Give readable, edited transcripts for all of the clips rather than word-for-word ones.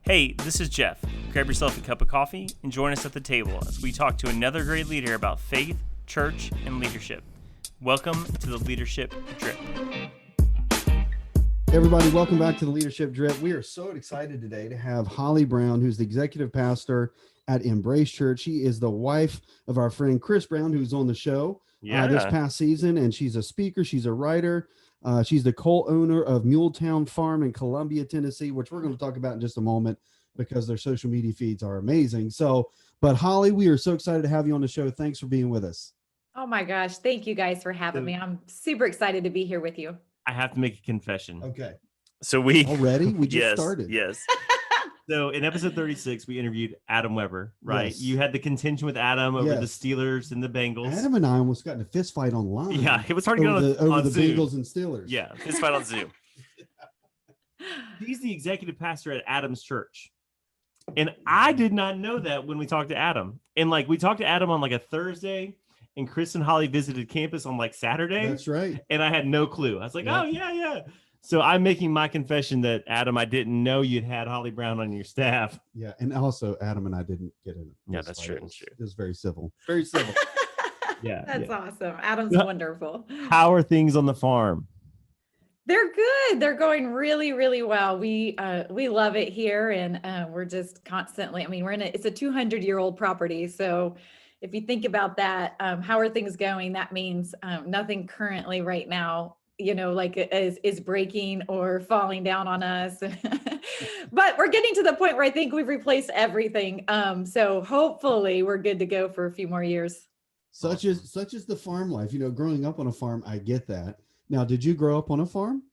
Hey, this is Jeff. Grab yourself a cup of coffee and join us at the table as we talk to another great leader about faith, church, and leadership. Welcome to the Leadership Drip. Everybody, welcome back to the Leadership Drip. We are so excited today to have Holly Brown, who's the executive pastor at Embrace Church. She is the wife of our friend Chris Brown, who's on the show this past season, and she's a speaker, she's a writer. She's the co-owner of Muletown Farm in Columbia, Tennessee, which we're going to talk about in just a moment because their social media feeds are amazing. But Holly, we are so excited to have you on the show. Thanks for being with us. Oh my gosh. Thank you guys for having me. I'm super excited to be here with you. I have to make a confession. Okay. So we just started. Yes. So in episode 36, we interviewed Adam Weber, right? Yes. You had the contention with Adam over the Steelers and the Bengals. Adam and I almost got in a fist fight online. Yeah, it was hard to get over the Zoom. Bengals and Steelers. Yeah, fist fight on Zoom. He's the executive pastor at Adam's church. And I did not know that when we talked to Adam. And we talked to Adam on a Thursday, and Chris and Holly visited campus on Saturday. That's right. And I had no clue. I was like, oh, yeah. So I'm making my confession that, Adam, I didn't know you'd had Holly Brown on your staff. Yeah, and also Adam and I didn't get in. Yeah, that's true. It was very civil. Very civil. Yeah. That's awesome. Adam's wonderful. How are things on the farm? They're good. They're going really, really well. We love it here, and we're just constantly, it's a 200-year-old property. So if you think about that, how are things going? That means nothing currently right now, is breaking or falling down on us. But we're getting to the point where I think we've replaced everything. So hopefully we're good to go for a few more years. Such is the farm life. Growing up on a farm, I get that. Now, did you grow up on a farm?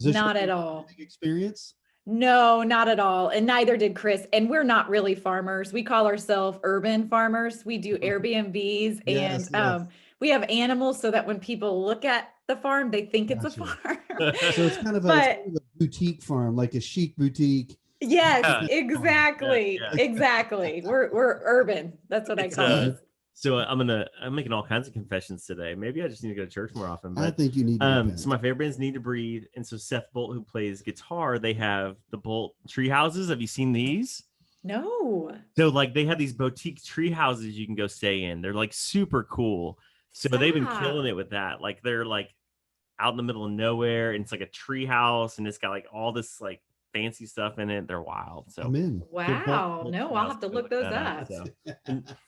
Not at all. Experience? No, not at all. And neither did Chris. And we're not really farmers. We call ourselves urban farmers. We do Airbnbs and we have animals so that when people look at the farm, they think it's a farm. So it's kind of a boutique farm, like a chic boutique. Yes, exactly. Yeah. Exactly. We're urban. That's what I call it. So I'm making all kinds of confessions today. Maybe I just need to go to church more often. But, I think you need to. So my favorite band's Need to Breathe. And so Seth Bolt, who plays guitar, they have the Bolt tree houses. Have you seen these? No. So they have these boutique tree houses you can go stay in. They're super cool. So they've been killing it with that. They're out in the middle of nowhere, and it's a tree house, and it's got all this fancy stuff in it. They're wild. So I'm in. Wow. No, I'll have to look those up.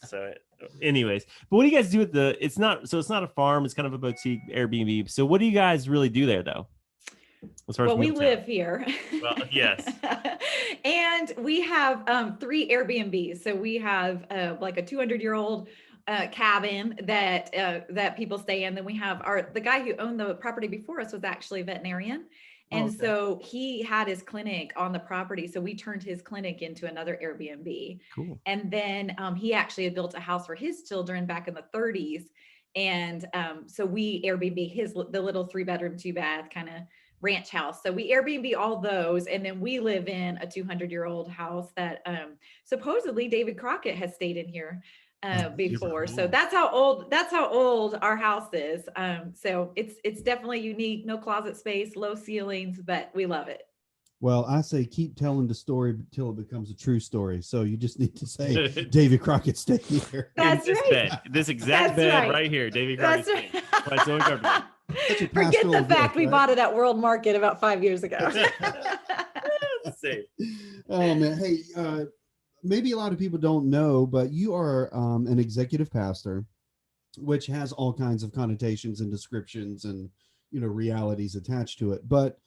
So anyways, but what do you guys do with it's not a farm, it's kind of a boutique Airbnb. So what do you guys really do there though? Well, we live here. Well, yes. And we have 3 Airbnbs. So we have a 200-year-old cabin that people stay in. Then we have the guy who owned the property before us was actually a veterinarian. And so he had his clinic on the property. So we turned his clinic into another Airbnb. Cool. And then he actually had built a house for his children back in the 30s. And so we Airbnb the little 3-bedroom, 2-bath kind of ranch house. So we Airbnb all those. And then we live in a 200-year-old house that supposedly David Crockett has stayed in here before. So that's how old our house is. So it's definitely unique, no closet space, low ceilings, but we love it. Well, I say keep telling the story until it becomes a true story. So you just need to say David Crockett stayed here. That's in this right. bed, this exact bed right here, David Crockett. That's right. Forget the fact we bought it at World Market about 5 years ago. Safe. Oh man, hey. Maybe a lot of people don't know, but you are an executive pastor, which has all kinds of connotations and descriptions and, realities attached to it. But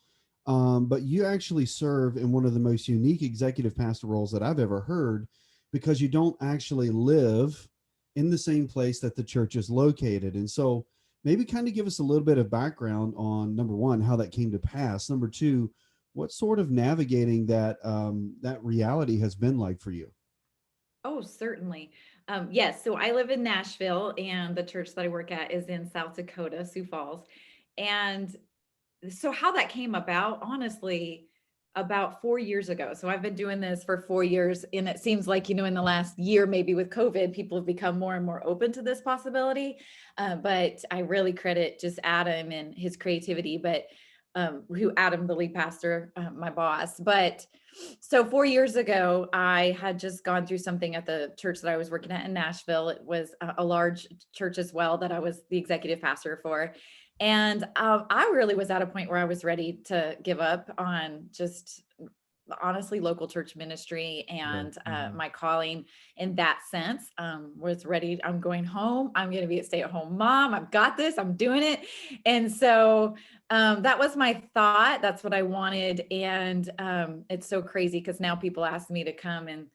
you actually serve in one of the most unique executive pastor roles that I've ever heard, because you don't actually live in the same place that the church is located. And so maybe kind of give us a little bit of background on, number one, how that came to pass. Number two, what sort of navigating that reality has been like for you? Oh, certainly. Yes. So I live in Nashville, and the church that I work at is in South Dakota, Sioux Falls. And so how that came about, honestly, about 4 years ago. So I've been doing this for 4 years, and it seems like, in the last year, maybe with COVID, people have become more and more open to this possibility. But I really credit just Adam and his creativity. But who Adam, the lead pastor, my boss. But so 4 years ago, I had just gone through something at the church that I was working at in Nashville. It was a large church as well that I was the executive pastor for. And I really was at a point where I was ready to give up on just honestly local church ministry and my calling in that sense. Was ready. I'm going home. I'm going to be a stay-at-home mom. I've got this. I'm doing it. And so that was my thought. That's what I wanted. And it's so crazy because now people ask me to come and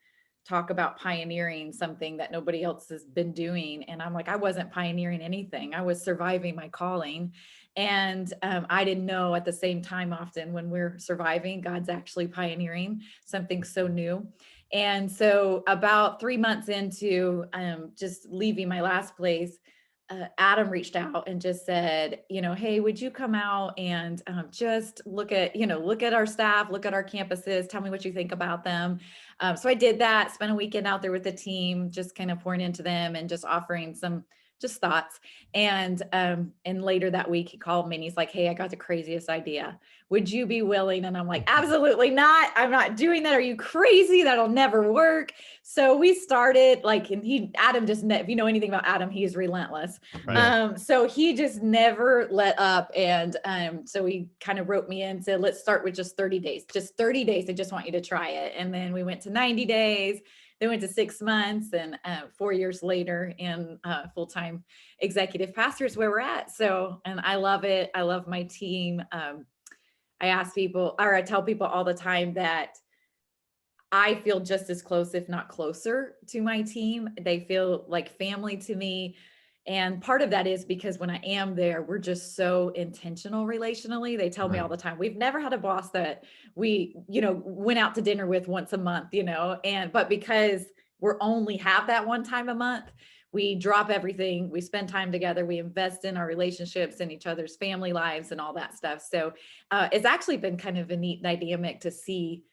talk about pioneering something that nobody else has been doing. And I'm like, I wasn't pioneering anything. I was surviving my calling. And I didn't know at the same time, often when we're surviving, God's actually pioneering something so new. And so about 3 months into just leaving my last place, Adam reached out and just said, hey, would you come out and just look at our staff, look at our campuses, tell me what you think about them. So I did that, spent a weekend out there with the team, just kind of pouring into them and just offering some just thoughts. And later that week he called me and he's like, hey, I got the craziest idea. Would you be willing? And I'm like, absolutely not. I'm not doing that. Are you crazy? That'll never work. So we started and Adam just, if you know anything about Adam, he's relentless. Right. So he just never let up. And so he kind of wrote me in, said, let's start with just 30 days, just 30 days. I just want you to try it. And then we went to 90 days. They went to 6 months, and 4 years later in full-time executive pastor is where we're at. So, and I love it. I love my team. I tell people all the time that I feel just as close, if not closer, to my team. They feel like family to me. And part of that is because when I am there, we're just so intentional relationally. They tell me all the time, we've never had a boss that we, went out to dinner with once a month, but because we're only have that one time a month, we drop everything, we spend time together, we invest in our relationships and each other's family lives and all that stuff. So it's actually been kind of a neat dynamic to see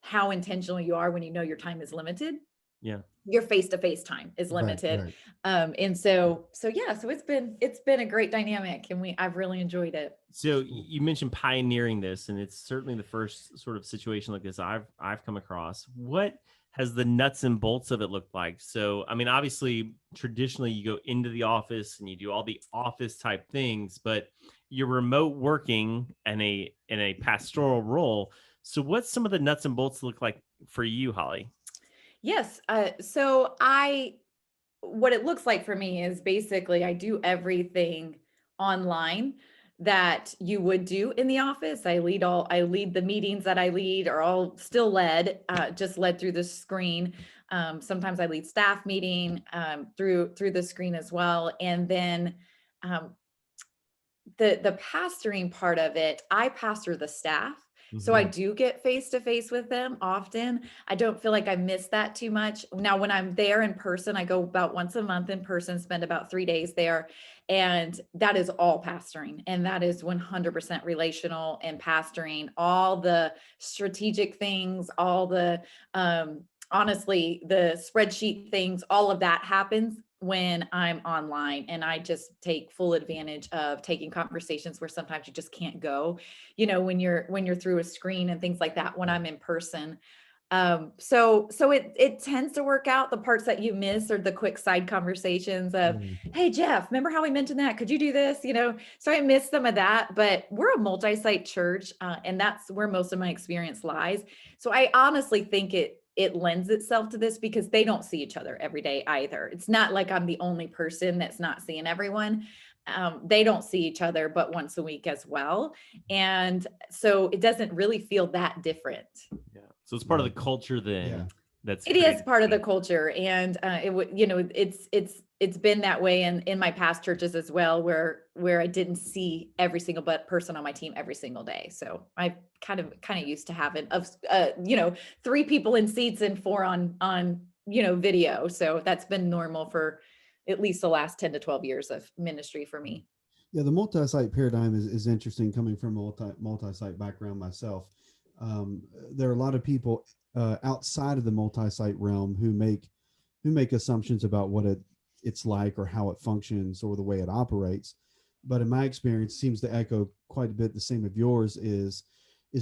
how intentional you are when you know your time is limited. Yeah. Your face-to-face time is limited. Right. And so it's been a great dynamic, and I've really enjoyed it. So you mentioned pioneering this, and it's certainly the first sort of situation like this I've come across. What has the nuts and bolts of it looked like? So, I mean, obviously traditionally you go into the office and you do all the office type things, but you're remote working in a pastoral role. So what's some of the nuts and bolts look like for you, Holly? Yes. What it looks like for me is basically I do everything online that you would do in the office. I lead the meetings that I lead are all still just led through the screen. Sometimes I lead staff meeting through the screen as well. And then the pastoring part of it, I pastor the staff. So I do get face-to-face with them often. I don't feel like I miss that too much. Now, when I'm there in person, I go about once a month in person, spend about 3 days there. And that is all pastoring. And that is 100% relational and pastoring, all the strategic things, all the, honestly, the spreadsheet things, all of that happens when I'm online, and I just take full advantage of taking conversations where sometimes you just can't go, when you're through a screen and things like that, when I'm in person. So it tends to work out. The parts that you miss are the quick side conversations of, hey, Jeff, remember how we mentioned that? Could you do this? So I miss some of that, but we're a multi-site church, and that's where most of my experience lies. So I honestly think it lends itself to this because they don't see each other every day either. It's not like I'm the only person that's not seeing everyone. They don't see each other but once a week as well. And so it doesn't really feel that different. Yeah. So it's part of the culture then. Yeah. It is part of the culture. And it's been that way in my past churches as well, where I didn't see every single person on my team every single day. So I kind of used to having 3 people in seats and 4 on video. So that's been normal for at least the last 10 to 12 years of ministry for me. Yeah, the multi-site paradigm is interesting, coming from a multi-site background myself. There are a lot of people outside of the multi-site realm who make assumptions about what it's like or how it functions or the way it operates. but in my experience seems to echo quite a bit the same of yours, is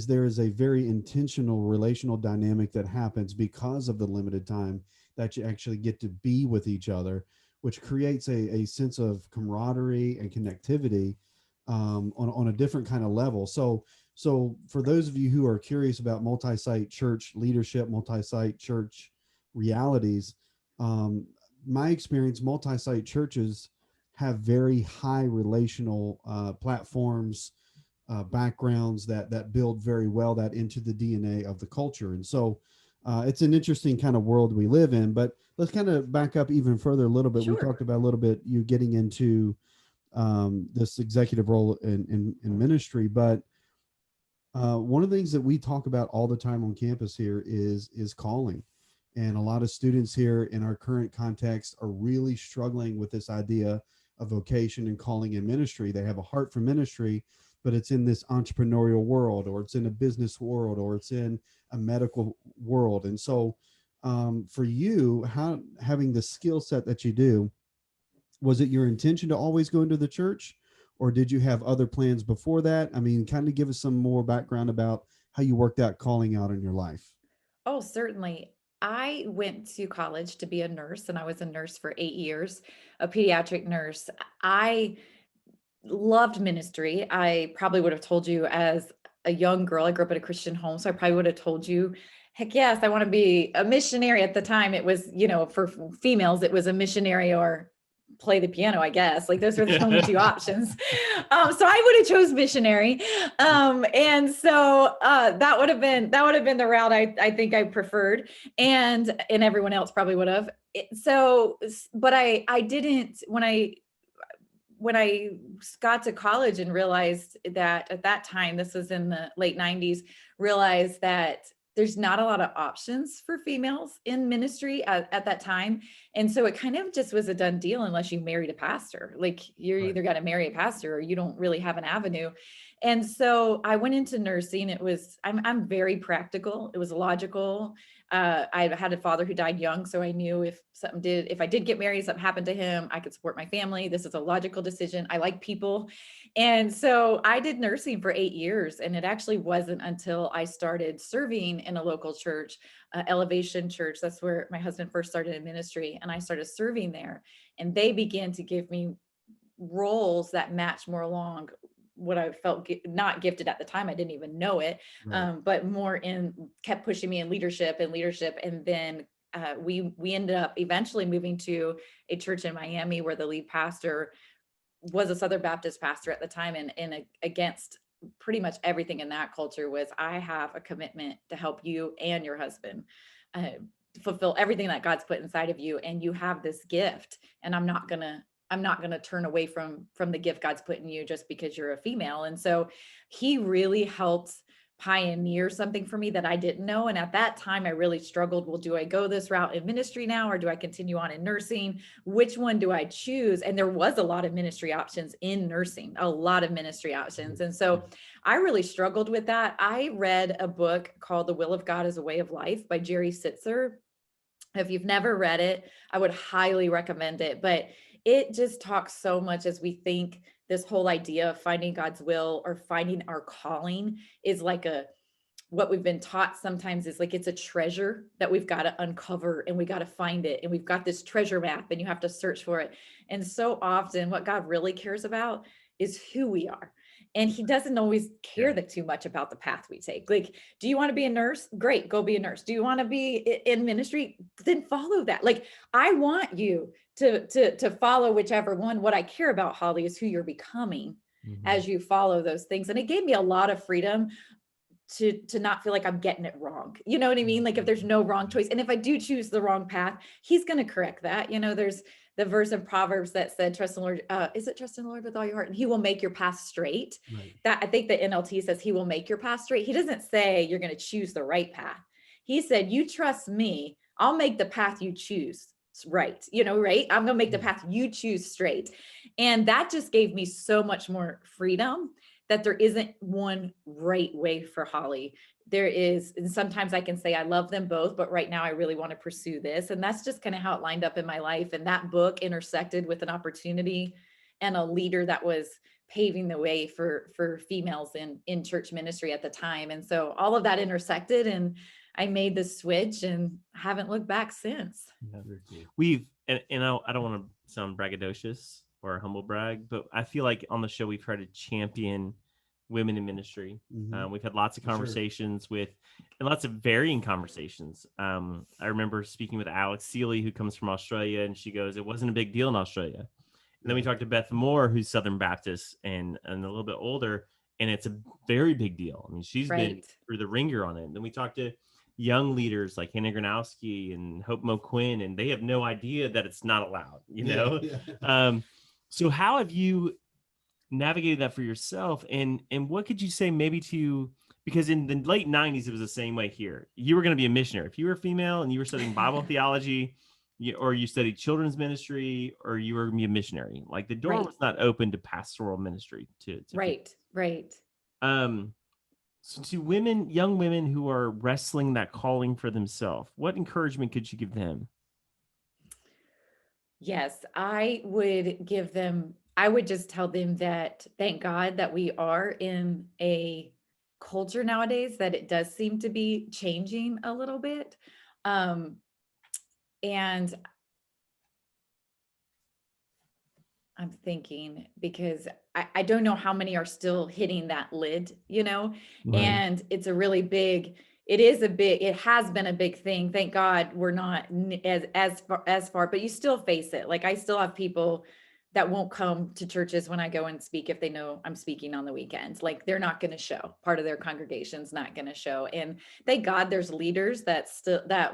there is a very intentional relational dynamic that happens because of the limited time that you actually get to be with each other, which creates a sense of camaraderie and connectivity, on a different kind of level. So for those of you who are curious about multi-site church leadership, multi-site church realities, um, my experience, multi-site churches have very high relational platforms, backgrounds that build very well that into the DNA of the culture. And so it's an interesting kind of world we live in. But let's kind of back up even further a little bit. We Sure. talked about a little bit you getting into this executive role in ministry, but one of the things that we talk about all the time on campus here is calling. And a lot of students here in our current context are really struggling with this idea of vocation and calling in ministry. They have a heart for ministry, but it's in this entrepreneurial world, or it's in a business world, or it's in a medical world. And so for you, how having the skill set that you do, was it your intention to always go into the church, or did you have other plans before that? I mean, kind of give us some more background about how you worked that calling out in your life. Oh, certainly. I went to college to be a nurse, and I was a nurse for 8 years, a pediatric nurse. I loved ministry. I probably would have told you as a young girl, I grew up in a Christian home, so I probably would have told you, heck yes, I want to be a missionary. At the time, it was, for females, it was a missionary or play the piano, I guess. Like those were the only two options. So I would have chose missionary. And so that would have been the route I think I preferred. And everyone else probably would have. But I didn't, when I got to college and realized that at that time, this was in the late 90s, realized that there's not a lot of options for females in ministry at that time. And so it kind of just was a done deal unless you married a pastor. Like you're Right. either got to marry a pastor or you don't really have an avenue. And so I went into nursing. I'm very practical. It was logical. I had a father who died young, so I knew if I did get married, something happened to him, I could support my family. This is a logical decision. I like people. And so I did nursing for 8 years. And it actually wasn't until I started serving in a local church, Elevation Church. That's where my husband first started in ministry. And I started serving there. And they began to give me roles that match more along what I felt not gifted at the time. I didn't even know it, Right. but more kept pushing me in leadership and leadership. And then we ended up eventually moving to a church in Miami where the lead pastor was a Southern Baptist pastor at the time, and against pretty much everything in that culture was, I have a commitment to help you and your husband uh, fulfill everything that God's put inside of you, and you have this gift, and I'm not gonna turn away from the gift God's put in you just because you're a female. And so he really helped pioneer something for me that I didn't know. And at that time, I really struggled. Well, do I go this route in ministry now, or do I continue on in nursing? Which one do I choose? And there was a lot of ministry options in nursing, a lot of ministry options. And so I really struggled with that. I read a book called The Will of God as a Way of Life by Jerry Sitzer. If you've never read it, I would highly recommend it. But it just talks so much as we think this whole idea of finding God's will or finding our calling is like what we've been taught sometimes is like it's a treasure that we've got to uncover and we got to find it. And we've got this treasure map and you have to search for it. And so often what God really cares about is who we are. And he doesn't always care Yeah. that too much about the path we take. Like, do you want to be a nurse? Great, go be a nurse. Do you want to be in ministry? Then follow that. Like, I want you to follow whichever one. What I care about, Holly, is who you're becoming Mhm. as you follow those things. And it gave me a lot of freedom to not feel like I'm getting it wrong. You know what I mean? Like if there's no wrong choice. And if I do choose the wrong path, he's going to correct that. There's the verse in Proverbs that said, trust in the Lord. Is it trust in the Lord with all your heart? And he will make your path straight. Right. That I think the NLT says he will make your path straight. He doesn't say you're going to choose the right path. He said, you trust me, I'll make the path you choose right. Right. I'm going to make the path you choose straight. And that just gave me so much more freedom that there isn't one right way for Holly. There is, and sometimes I can say I love them both, but right now I really want to pursue this. And that's just kind of how it lined up in my life. And that book intersected with an opportunity and a leader that was paving the way for females in church ministry at the time. And so all of that intersected, and I made the switch and haven't looked back since. Yeah. We've, and I don't want to sound braggadocious or humble brag, but I feel like on the show we've tried to champion women in ministry. We've had lots of conversations with, and lots of varying conversations. I remember speaking with Alex Seeley, who comes from Australia, and she goes, it wasn't a big deal in Australia. And then we talked to Beth Moore, who's Southern Baptist and a little bit older, and it's a very big deal. I mean, she's been through the ringer on it. And then we talked to young leaders like Hannah Granowski and Hope Mo Quinn, and they have no idea that it's not allowed, you know? So how have you navigated that for yourself? And what could you say maybe to, because in the late 90s, it was the same way here. You were going to be a missionary. If you were a female and you were studying Bible theology, or you studied children's ministry, or you were going to be a missionary, like the door was not open to pastoral ministry to Right. So to women, young women who are wrestling that calling for themselves, what encouragement could you give them? Yes, I would give them, I would just tell them that thank God that we are in a culture nowadays that it does seem to be changing a little bit. And I'm thinking, because I don't know how many are still hitting that lid, you know, and it's a really big, it has been a big thing. Thank God we're not as far, but you still face it. Like I still have people that won't come to churches when I go and speak if they know I'm speaking on the weekends. Like they're not going to show, part of their congregation's not going to show. And thank God there's leaders that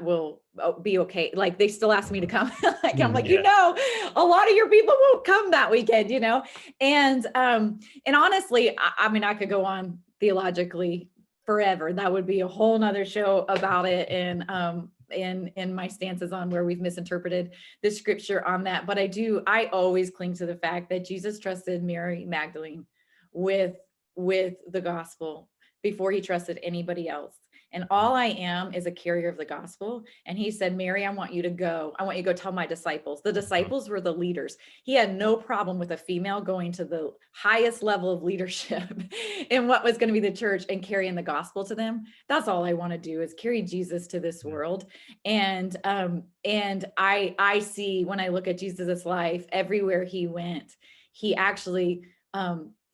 will be okay. Like they still ask me to come. Like I'm like, you know, a lot of your people won't come that weekend, you know? And honestly, I mean, I could go on theologically forever. That would be a whole nother show about it. And my stances on where we've misinterpreted the scripture on that. But I always cling to the fact that Jesus trusted Mary Magdalene with the gospel before he trusted anybody else. And all I am is a carrier of the gospel. And he said, Mary, I want you to go tell my disciples. The disciples were the leaders. He had no problem with a female going to the highest level of leadership in what was going to be the church and carrying the gospel to them. That's all I want to do is carry Jesus to this world. And I see, when I look at Jesus's life, everywhere he went, he actually,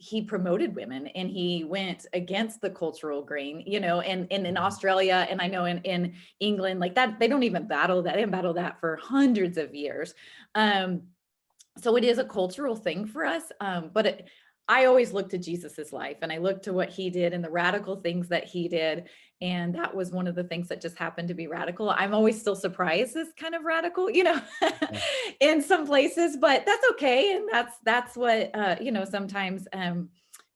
he promoted women and he went against the cultural grain, you know, and in Australia, and I know in England, like that, they don't even battle that. They haven't battled that for hundreds of years. So it is a cultural thing for us. But I always look to Jesus's life, and I look to what he did and the radical things that he did. And that was one of the things that just happened to be radical. I'm always still surprised it's kind of radical, you know, in some places, but that's okay. And that's what, you know, sometimes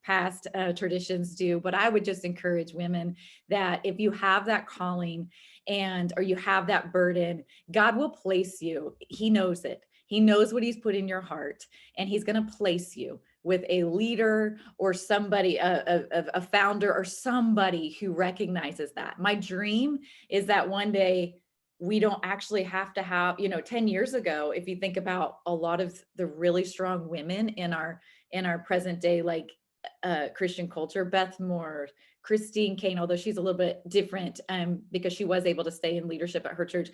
past traditions do. But I would just encourage women that if you have that calling or you have that burden, God will place you. He knows it. He knows what he's put in your heart, and he's going to place you with a leader or somebody, a founder or somebody who recognizes that. My dream is that one day we don't actually have to have, you know, 10 years ago, if you think about a lot of the really strong women in our present day, like Christian culture, Beth Moore, Christine Kane, although she's a little bit different because she was able to stay in leadership at her church,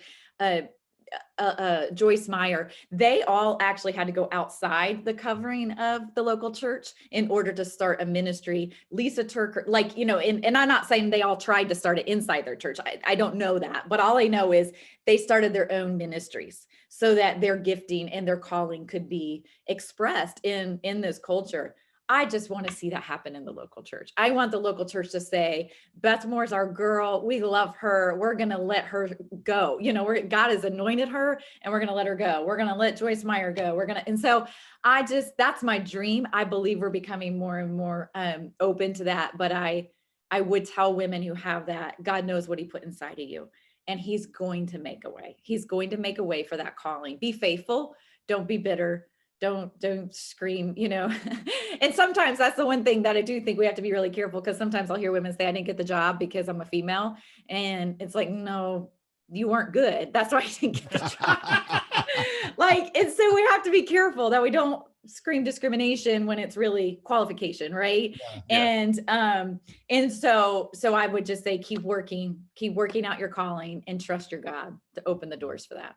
Joyce Meyer, they all actually had to go outside the covering of the local church in order to start a ministry. Lisa Turker, like, you know, and I'm not saying they all tried to start it inside their church. I don't know that, but all I know is they started their own ministries so that their gifting and their calling could be expressed in this culture. I just want to see that happen in the local church. I want the local church to say, Beth Moore's our girl. We love her. We're going to let her go. You know, God has anointed her and we're going to let her go. We're going to let Joyce Meyer go. And so that's my dream. I believe we're becoming more and more open to that. But I would tell women who have that, God knows what he put inside of you, and he's going to make a way. He's going to make a way for that calling. Be faithful. Don't be bitter. Don't scream, you know. And sometimes that's the one thing that I do think we have to be really careful, because sometimes I'll hear women say, I didn't get the job because I'm a female. And it's like, no, you weren't good. That's why I didn't get the job. Like, and so we have to be careful that we don't scream discrimination when it's really qualification, right? Yeah. And so I would just say keep working out your calling and trust your God to open the doors for that.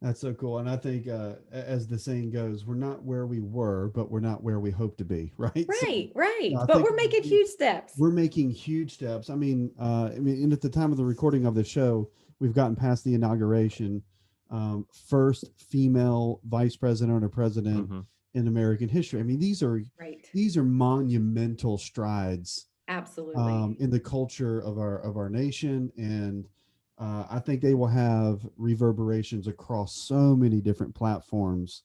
That's so cool. And I think, as the saying goes, we're not where we were, but we're not where we hope to be. Right. Right. I But think we're making huge steps. we're making huge steps. And at the time of the recording of the show, we've gotten past the inauguration, first female vice president or president Mm-hmm. in American history. I mean, these are monumental strides, Absolutely. in the culture of our nation, and I think they will have reverberations across so many different platforms,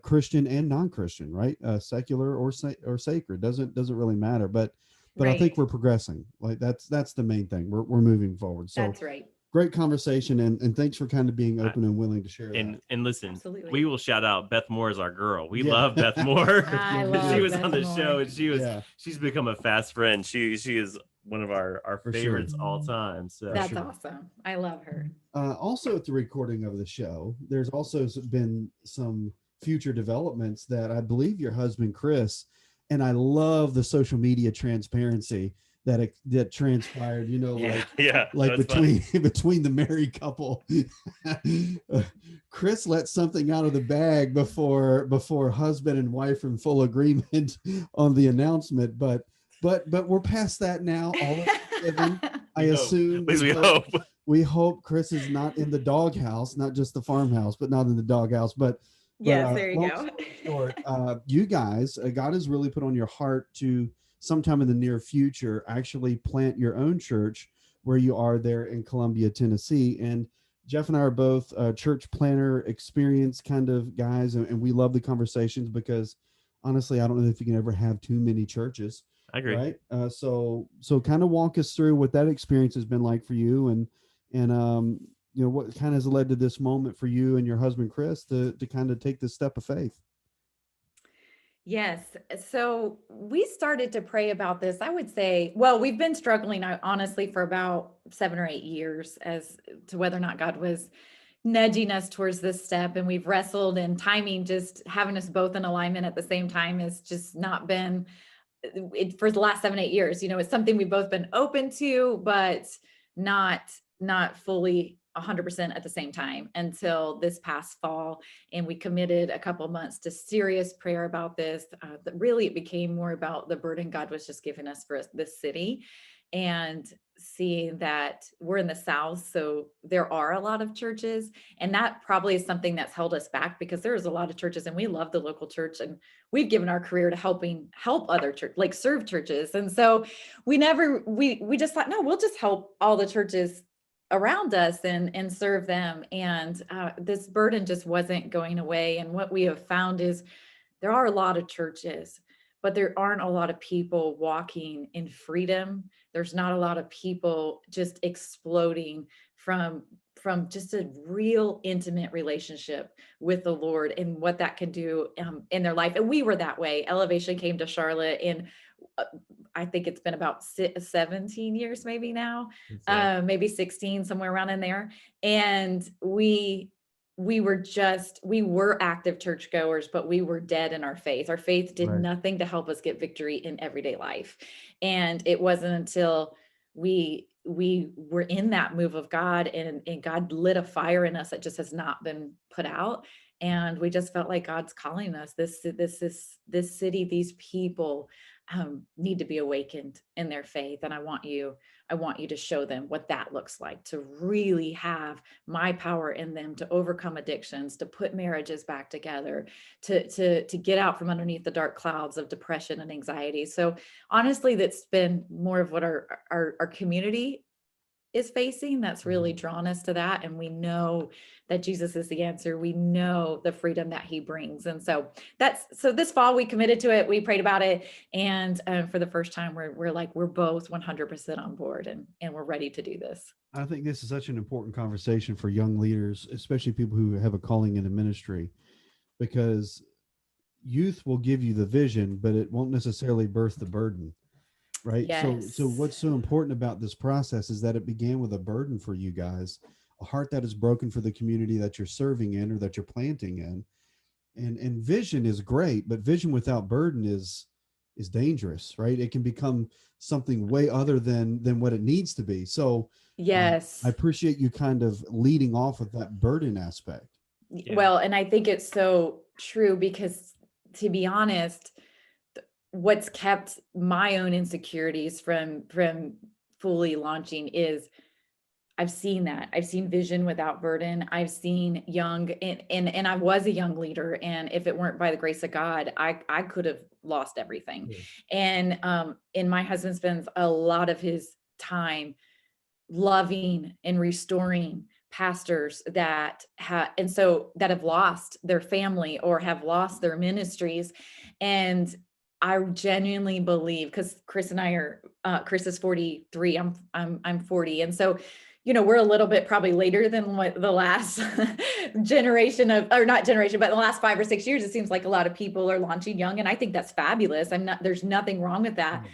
Christian and non-Christian, right? Secular or sacred, doesn't really matter. But I think Right. we're progressing. Like that's the main thing. We're moving forward. So That's right. great conversation, and thanks for kind of being open and willing to share that. And listen, Absolutely. we will shout out Beth Moore as our girl. We Yeah. love Beth Moore. I Yeah, we love She was Beth on the Moore. show, and Yeah. she's become a fast friend. She is one of our For sure. favorites all time. So That's sure. awesome. I love her. Also, at the recording of the show, there's also been some future developments that I believe your husband Chris, and I love the social media transparency that transpired. Like between the married couple. Chris let something out of the bag before husband and wife are in full agreement on the announcement, but we're past that now. All is forgiven. I assume. At least we hope. We hope Chris is not in the doghouse, not just the farmhouse, but not in the doghouse. Yes, there you long go. story short, you guys, God has really put on your heart to sometime in the near future actually plant your own church where you are there in Columbia, Tennessee. And Jeff and I are both church planner experience kind of guys, and we love the conversations because honestly, I don't know if you can ever have too many churches. I agree. Right. So kind of walk us through what that experience has been like for you, and what kind of has led to this moment for you and your husband Chris to kind of take this step of faith. Yes. So we started to pray about this. I would say, well, we've been struggling honestly for about 7 or 8 years as to whether or not God was nudging us towards this step. And we've wrestled, and timing, just having us both in alignment at the same time, has just not been for the last 7, 8 years. It's something we've both been open to, but not fully 100% at the same time until this past fall. And we committed a couple months to serious prayer about this. Really, it became more about the burden God was just giving us for this city, and seeing that we're in the South. So there are a lot of churches, and that probably is something that's held us back, because there's a lot of churches and we love the local church, and we've given our career to help other church, like serve churches. And so we just thought, no, we'll just help all the churches around us and serve them. And this burden just wasn't going away. And what we have found is there are a lot of churches, but there aren't a lot of people walking in freedom. There's not a lot of people just exploding from just a real intimate relationship with the Lord and what that can do in their life. And we were that way. Elevation came to Charlotte in I think it's been about 17 years, maybe now, maybe 16, somewhere around in there. And we were active churchgoers, but we were dead in our faith. Our faith did nothing to help us get victory in everyday life. And it wasn't until we were in that move of God, and God lit a fire in us that just has not been put out. And we just felt like God's calling us. This city, these people need to be awakened in their faith. And I want you to show them what that looks like, to really have my power in them, to overcome addictions, to put marriages back together, to get out from underneath the dark clouds of depression and anxiety. So honestly, that's been more of what our community is facing. That's really drawn us to that. And we know that Jesus is the answer. We know the freedom that he brings. And so this fall we committed to it. We prayed about it. And for the first time, we're both 100% on board, and we're ready to do this. I think this is such an important conversation for young leaders, especially people who have a calling into ministry, because youth will give you the vision, but it won't necessarily birth the burden. Right. Yes. So what's so important about this process is that it began with a burden for you guys, a heart that is broken for the community that you're serving in or that you're planting in. And vision is great, but vision without burden is dangerous, right? It can become something way other than what it needs to be. So I Yes. appreciate you kind of leading off with that burden aspect. Yeah. Well, and I think it's so true because, to be honest, what's kept my own insecurities from fully launching is I've seen that. I've seen vision without burden. I've seen young, and I was a young leader. And if it weren't by the grace of God, I could have lost everything. Yeah. And my husband spends a lot of his time loving and restoring pastors that have lost their family or have lost their ministries. And I genuinely believe, because Chris and I are Chris is 43, I'm 40, and so we're a little bit probably later than what the last generation of, or not generation, but the last 5 or 6 years, it seems like a lot of people are launching young, and I think that's fabulous. There's nothing wrong with that.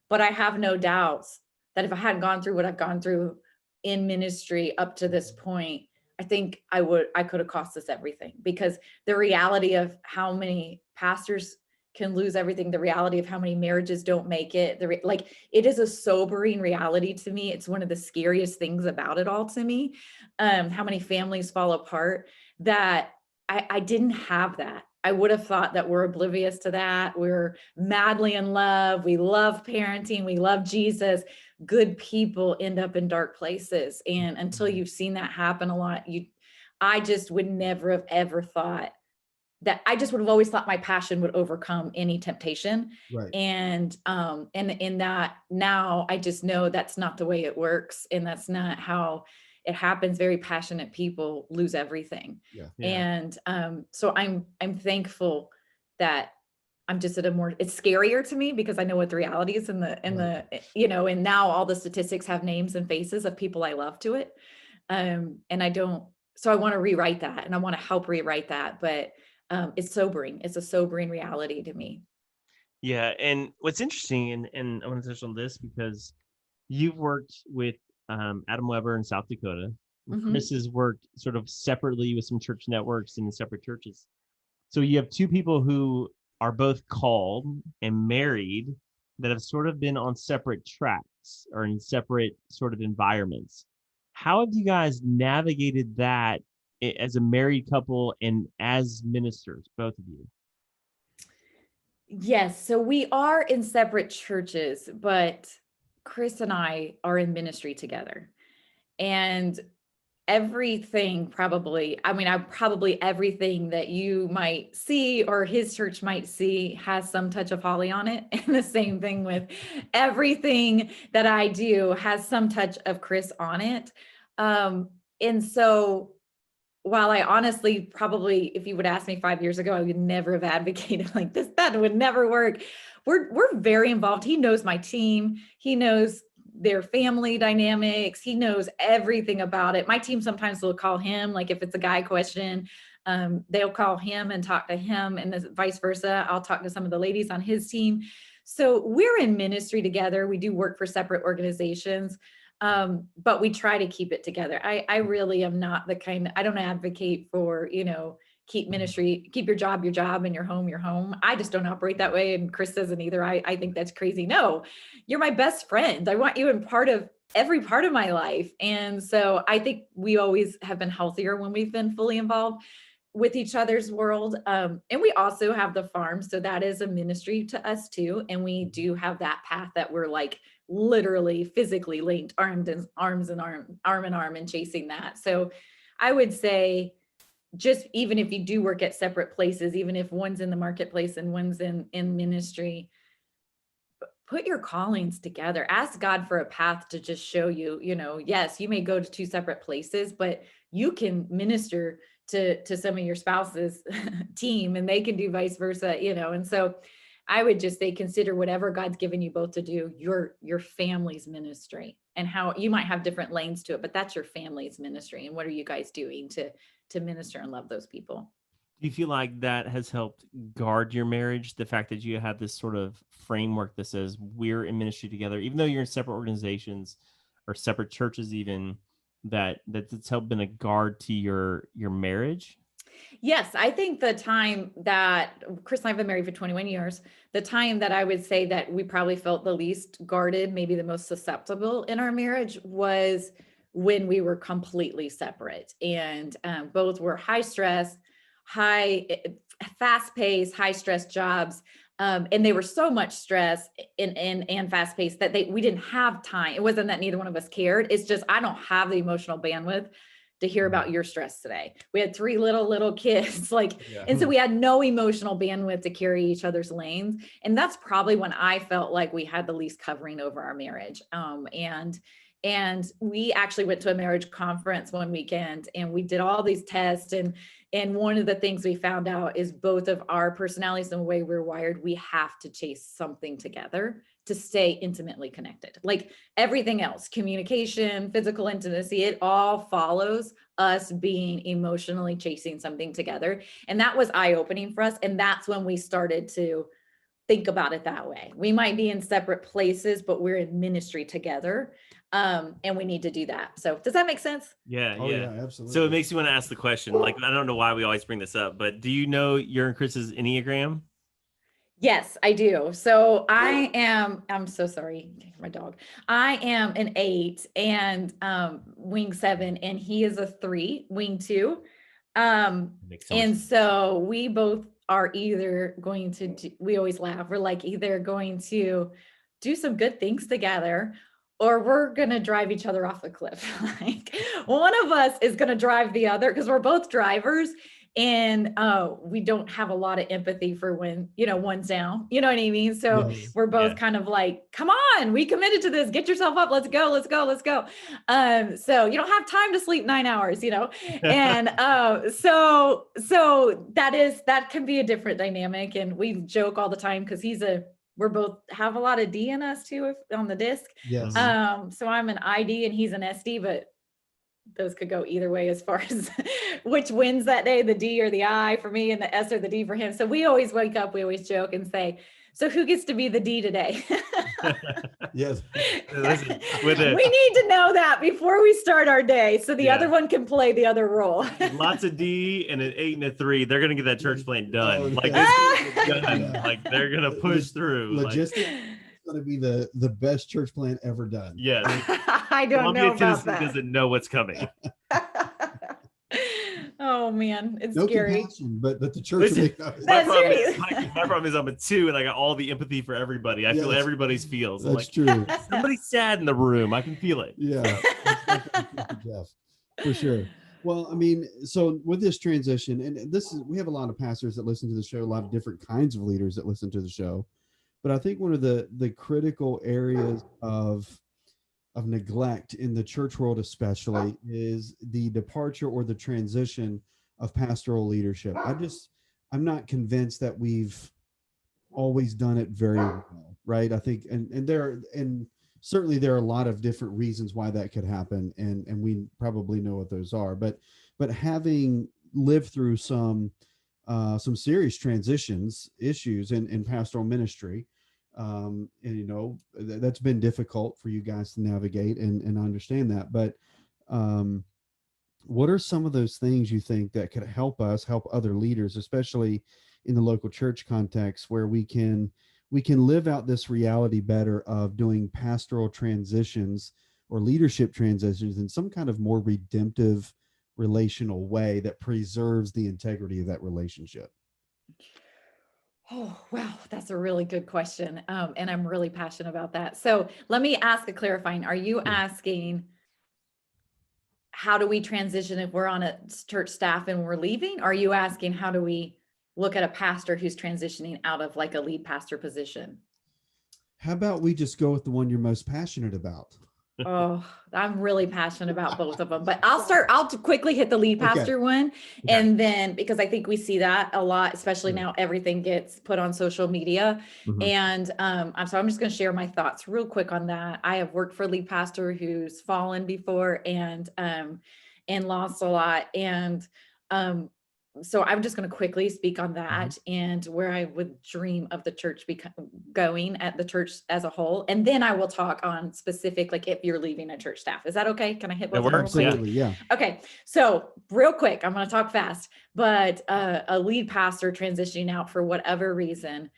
But I have no doubts that if I hadn't gone through what I've gone through in ministry up to this point, I think I could have cost us everything, because the reality of how many pastors can lose everything, the reality of how many marriages don't make it, it is a sobering reality to me. It's one of the scariest things about it all to me, how many families fall apart, that I didn't have that. I would have thought that we're oblivious to that. We're madly in love. We love parenting. We love Jesus. Good people end up in dark places. And until you've seen that happen a lot, I just would never have ever thought that. I just would have always thought my passion would overcome any temptation. Right. And in that, now I just know that's not the way it works. And that's not how it happens. Very passionate people lose everything. Yeah. And so I'm thankful that I'm just at a more, it's scarier to me because I know what the reality is, and now all the statistics have names and faces of people I love to it. And so I want to rewrite that, and I want to help rewrite that. But it's sobering. It's a sobering reality to me. Yeah. And what's interesting, and I want to touch on this because you've worked with Adam Weber in South Dakota. Mhm. Chris has worked sort of separately with some church networks and separate churches. So you have two people who are both called and married that have sort of been on separate tracks or in separate sort of environments. How have you guys navigated that as a married couple and as ministers, both of you? Yes. So we are in separate churches, but Chris and I are in ministry together. And everything probably, everything that you might see or his church might see has some touch of Holly on it. And the same thing with everything that I do has some touch of Chris on it. And so while I honestly probably, if you would ask me 5 years ago, I would never have advocated like this, that would never work. We're very involved. He knows my team. He knows their family dynamics. He knows everything about it. My team sometimes will call him, like if it's a guy question, they'll call him and talk to him, and vice versa. I'll talk to some of the ladies on his team. So we're in ministry together. We do work for separate organizations. But we try to keep it together. I really am not the kind, I don't advocate for, keep ministry, keep your job, and your home, your home. I just don't operate that way. And Chris doesn't either. I think that's crazy. No, you're my best friend. I want you in every part of my life. And so I think we always have been healthier when we've been fully involved with each other's world. And we also have the farm. So that is a ministry to us too. And we do have that path that we're like literally physically linked, arm in arm and chasing that. So I would say, just even if you do work at separate places, even if one's in the marketplace and one's in ministry, put your callings together. Ask God for a path to just show you, yes, you may go to two separate places, but you can minister to some of your spouse's team, and they can do vice versa, and so I would just say, consider whatever God's given you both to do, your family's ministry, and how you might have different lanes to it, but that's your family's ministry. And what are you guys doing to minister and love those people? Do you feel like that has helped guard your marriage? The fact that you have this sort of framework that says we're in ministry together, even though you're in separate organizations or separate churches, even that's helped been a guard to your marriage? Yes, I think the time that Chris and I have been married for 21 years, the time that I would say that we probably felt the least guarded, maybe the most susceptible in our marriage was when we were completely separate. And both were high stress, high, fast paced, high stress jobs. And they were so much stress and fast paced that we didn't have time. It wasn't that neither one of us cared. It's just, I don't have the emotional bandwidth to hear about your stress today. We had three little kids, and so we had no emotional bandwidth to carry each other's lanes. And that's probably when I felt like we had the least covering over our marriage. And we actually went to a marriage conference one weekend and we did all these tests. And one of the things we found out is both of our personalities and the way we're wired, we have to chase something together to stay intimately connected. Like everything else, communication, physical intimacy, it all follows us being emotionally chasing something together. And that was eye-opening for us. And that's when we started to think about it that way. We might be in separate places, but we're in ministry together. And we need to do that. So does that make sense? Yeah. Oh, yeah. absolutely. So it makes you want to ask the question, like, I don't know why we always bring this up, but do you know your and Chris's Enneagram? Yes, I do. So I'm so sorry, my dog. I am an 8 and wing 7, and he is a 3, wing 2. Makes so much And sense. so we both are either going to we always laugh. We're like either going to do some good things together, or we're going to drive each other off a cliff. Like one of us is going to drive the other because we're both drivers. And we don't have a lot of empathy for when, one's down, you know what I mean? So Yes. we're both Yeah. kind of like, come on, we committed to this, get yourself up. Let's go. So you don't have time to sleep 9 hours, and so that can be a different dynamic. And we joke all the time because we're both have a lot of D in us too, on the disc. Yes. So I'm an ID and he's an SD, but those could go either way as far as which wins that day, the D or the I for me and the S or the D for him. So we always wake up, we always joke and say, so who gets to be the D today? Yes. Listen, We need to know that before we start our day so the other one can play the other role. Lots of D and an 8 and a 3. They're gonna get that church plant done. Oh, like yeah. it's done. Yeah. Like they're gonna push through. Logistics is going to be the best church plant ever done. Yes. I don't know about Tennessee that. doesn't know what's coming. Oh man, it's No scary. compassion, but the church. Listen, That's my problem is I'm a 2 and I got all the empathy for everybody. I feel everybody's feels. That's true. Somebody's sad in the room. I can feel it. Yeah, Jeff, for sure. Well, I mean, so with this transition, and we have a lot of pastors that listen to the show, a lot of different kinds of leaders that listen to the show, but I think one of the critical areas of neglect in the church world especially is the departure or the transition of pastoral leadership. I'm not convinced that we've always done it very well, right? I think and certainly there are a lot of different reasons why that could happen, and we probably know what those are, but having lived through some serious transitions issues in pastoral ministry, and that's been difficult for you guys to navigate and understand that. But what are some of those things you think that could help other leaders, especially in the local church context, where we can live out this reality better of doing pastoral transitions or leadership transitions in some kind of more redemptive relational way that preserves the integrity of that relationship? Oh, wow. That's a really good question. And I'm really passionate about that. So let me ask a clarifying. Are you asking, how do we transition if we're on a church staff and we're leaving? Are you asking, how do we look at a pastor who's transitioning out of like a lead pastor position? How about we just go with the one you're most passionate about? Oh, I'm really passionate about both of them, but I'll quickly hit the lead pastor one. And then, because I think we see that a lot, especially now everything gets put on social media. And I'm just going to share my thoughts real quick on that. I have worked for a lead pastor who's fallen before and lost a lot. And so I'm just going to quickly speak on Mm-hmm. that and where I would dream of the church going at the church as a whole. And then I will talk on specific, like if you're leaving a church staff. Is that okay? Can I hit That both of them real works, quick? yeah. Absolutely, yeah. Okay. So real quick, I'm going to talk fast, but a lead pastor transitioning out for whatever reason,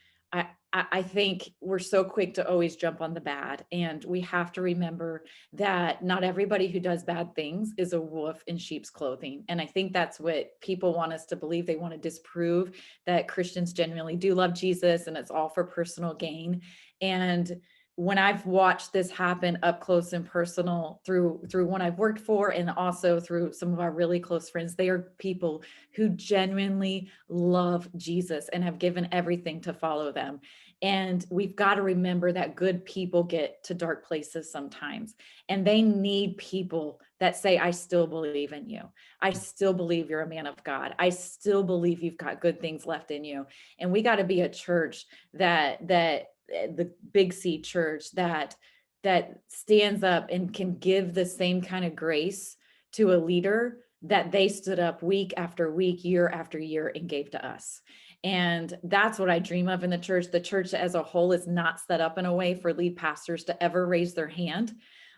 I think we're so quick to always jump on the bad. And we have to remember that not everybody who does bad things is a wolf in sheep's clothing. And I think that's what people want us to believe. They want to disprove that Christians genuinely do love Jesus and it's all for personal gain. And when I've watched this happen up close and personal through one I've worked for and also through some of our really close friends, they are people who genuinely love Jesus and have given everything to follow them. And we've got to remember that good people get to dark places sometimes, and they need people that say, I still believe in you. I still believe you're a man of God. I still believe you've got good things left in you. And we got to be a church that the Big C church that stands up and can give the same kind of grace to a leader that they stood up week after week, year after year, and gave to us. And that's what I dream of in the church. The church as a whole is not set up in a way for lead pastors to ever raise their hand.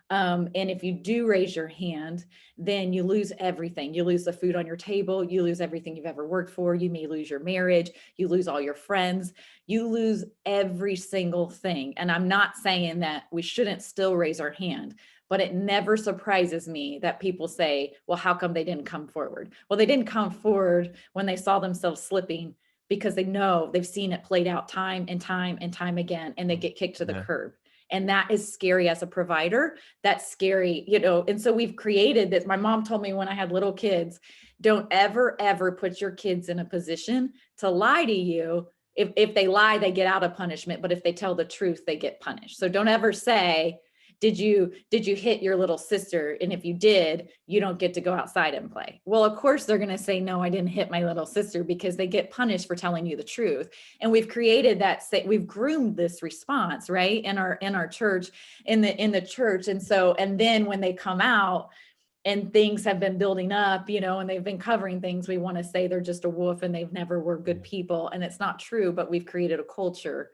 And if you do raise your hand, then you lose everything. You lose the food on your table. You lose everything you've ever worked for. You may lose your marriage. You lose all your friends. You lose every single thing. And I'm not saying that we shouldn't still raise our hand, but it never surprises me that people say, well, how come they didn't come forward? Well, they didn't come forward when they saw themselves slipping, because they know they've seen it played out time and time and time again, and they get kicked to the curb. And that is scary as a provider. That's scary, and so we've created this. My mom told me when I had little kids, don't ever, ever put your kids in a position to lie to you. If they lie, they get out of punishment, but if they tell the truth, they get punished. So don't ever say, did you hit your little sister? And if you did, you don't get to go outside and play. Well, of course they're going to say, no, I didn't hit my little sister, because they get punished for telling you the truth. And we've created that, we've groomed this response, right? In our church, in the church. And so, and then when they come out and things have been building up, and they've been covering things, we want to say they're just a wolf and they've never were good people. And it's not true, but we've created a culture